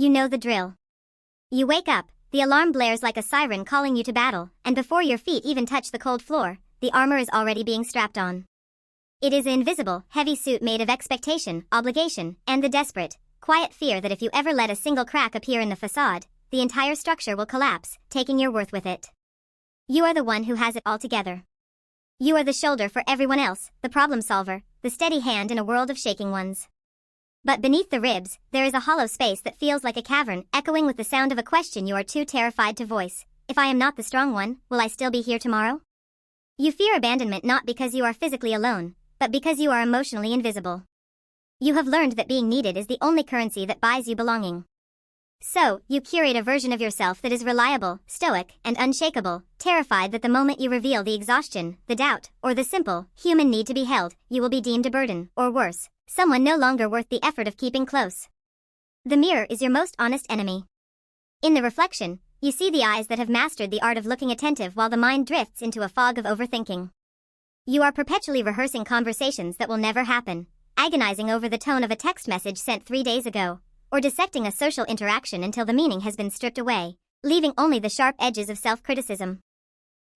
You know the drill. You wake up, the alarm blares like a siren calling you to battle, and before your feet even touch the cold floor, the armor is already being strapped on. It is an invisible, heavy suit made of expectation, obligation, and the desperate, quiet fear that if you ever let a single crack appear in the facade, the entire structure will collapse, taking your worth with it. You are the one who has it all together. You are the shoulder for everyone else, the problem solver, the steady hand in a world of shaking ones. But beneath the ribs, there is a hollow space that feels like a cavern, echoing with the sound of a question you are too terrified to voice. If I am not the strong one, will I still be here tomorrow? You fear abandonment not because you are physically alone, but because you are emotionally invisible. You have learned that being needed is the only currency that buys you belonging. So, you curate a version of yourself that is reliable, stoic, and unshakable, terrified that the moment you reveal the exhaustion, the doubt, or the simple, human need to be held, you will be deemed a burden, or worse, someone no longer worth the effort of keeping close. The mirror is your most honest enemy. In the reflection, you see the eyes that have mastered the art of looking attentive while the mind drifts into a fog of overthinking. You are perpetually rehearsing conversations that will never happen, agonizing over the tone of a text message sent 3 days ago, or dissecting a social interaction until the meaning has been stripped away, leaving only the sharp edges of self-criticism.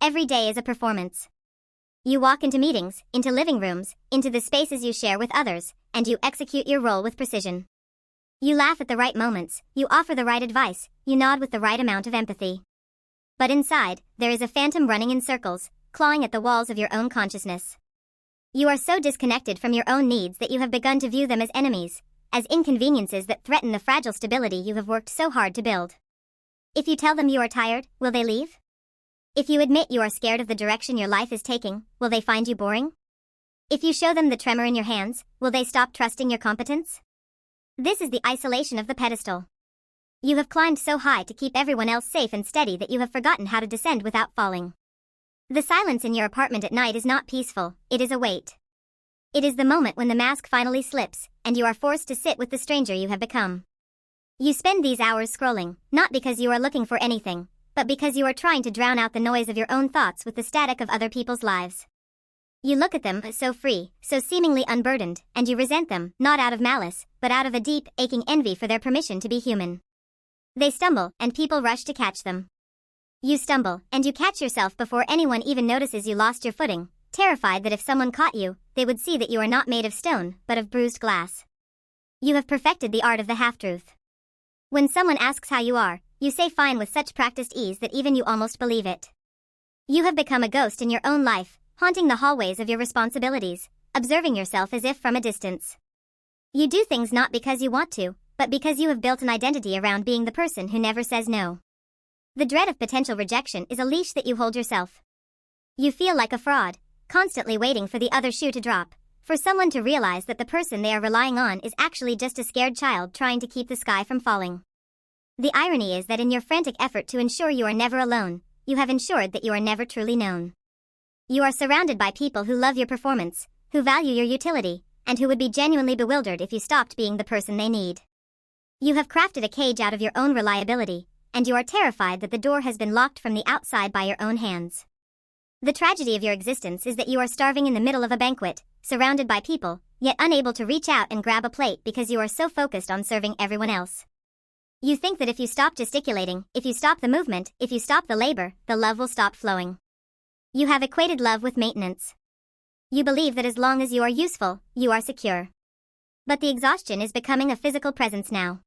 Every day is a performance. You walk into meetings, into living rooms, into the spaces you share with others, and you execute your role with precision. You laugh at the right moments, you offer the right advice, you nod with the right amount of empathy. But inside, there is a phantom running in circles, clawing at the walls of your own consciousness. You are so disconnected from your own needs that you have begun to view them as enemies, as inconveniences that threaten the fragile stability you have worked so hard to build. If you tell them you are tired, will they leave? If you admit you are scared of the direction your life is taking, will they find you boring? If you show them the tremor in your hands, will they stop trusting your competence? This is the isolation of the pedestal. You have climbed so high to keep everyone else safe and steady that you have forgotten how to descend without falling. The silence in your apartment at night is not peaceful, it is a weight. It is the moment when the mask finally slips, and you are forced to sit with the stranger you have become. You spend these hours scrolling, not because you are looking for anything, but because you are trying to drown out the noise of your own thoughts with the static of other people's lives. You look at them, so free, so seemingly unburdened, and you resent them, not out of malice, but out of a deep, aching envy for their permission to be human. They stumble, and people rush to catch them. You stumble, and you catch yourself before anyone even notices you lost your footing, terrified that if someone caught you, they would see that you are not made of stone, but of bruised glass. You have perfected the art of the half-truth. When someone asks how you are, you say fine with such practiced ease that even you almost believe it. You have become a ghost in your own life, haunting the hallways of your responsibilities, observing yourself as if from a distance. You do things not because you want to, but because you have built an identity around being the person who never says no. The dread of potential rejection is a leash that you hold yourself. You feel like a fraud, constantly waiting for the other shoe to drop, for someone to realize that the person they are relying on is actually just a scared child trying to keep the sky from falling. The irony is that in your frantic effort to ensure you are never alone, you have ensured that you are never truly known. You are surrounded by people who love your performance, who value your utility, and who would be genuinely bewildered if you stopped being the person they need. You have crafted a cage out of your own reliability, and you are terrified that the door has been locked from the outside by your own hands. The tragedy of your existence is that you are starving in the middle of a banquet, surrounded by people, yet unable to reach out and grab a plate because you are so focused on serving everyone else. You think that if you stop gesticulating, if you stop the movement, if you stop the labor, the love will stop flowing. You have equated love with maintenance. You believe that as long as you are useful, you are secure. But the exhaustion is becoming a physical presence now.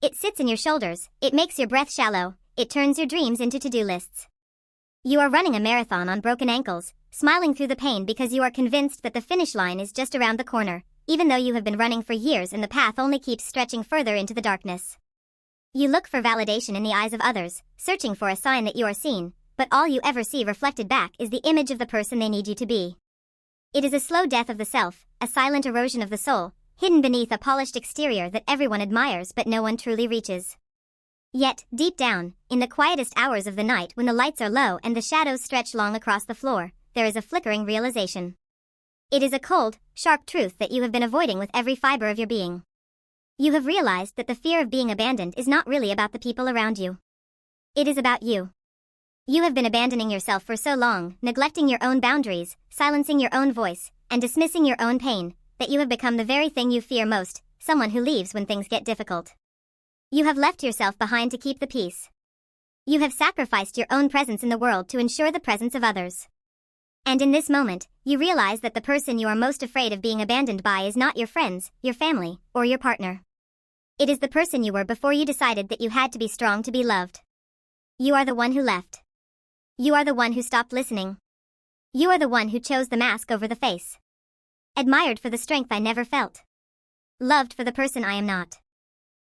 It sits in your shoulders, it makes your breath shallow, it turns your dreams into to-do lists. You are running a marathon on broken ankles, smiling through the pain because you are convinced that the finish line is just around the corner, even though you have been running for years and the path only keeps stretching further into the darkness. You look for validation in the eyes of others, searching for a sign that you are seen, but all you ever see reflected back is the image of the person they need you to be. It is a slow death of the self, a silent erosion of the soul, hidden beneath a polished exterior that everyone admires but no one truly reaches. Yet, deep down, in the quietest hours of the night when the lights are low and the shadows stretch long across the floor, there is a flickering realization. It is a cold, sharp truth that you have been avoiding with every fiber of your being. You have realized that the fear of being abandoned is not really about the people around you. It is about you. You have been abandoning yourself for so long, neglecting your own boundaries, silencing your own voice, and dismissing your own pain, that you have become the very thing you fear most, someone who leaves when things get difficult. You have left yourself behind to keep the peace. You have sacrificed your own presence in the world to ensure the presence of others. And in this moment, you realize that the person you are most afraid of being abandoned by is not your friends, your family, or your partner. It is the person you were before you decided that you had to be strong to be loved. You are the one who left. You are the one who stopped listening. You are the one who chose the mask over the face. Admired for the strength I never felt. Loved for the person I am not.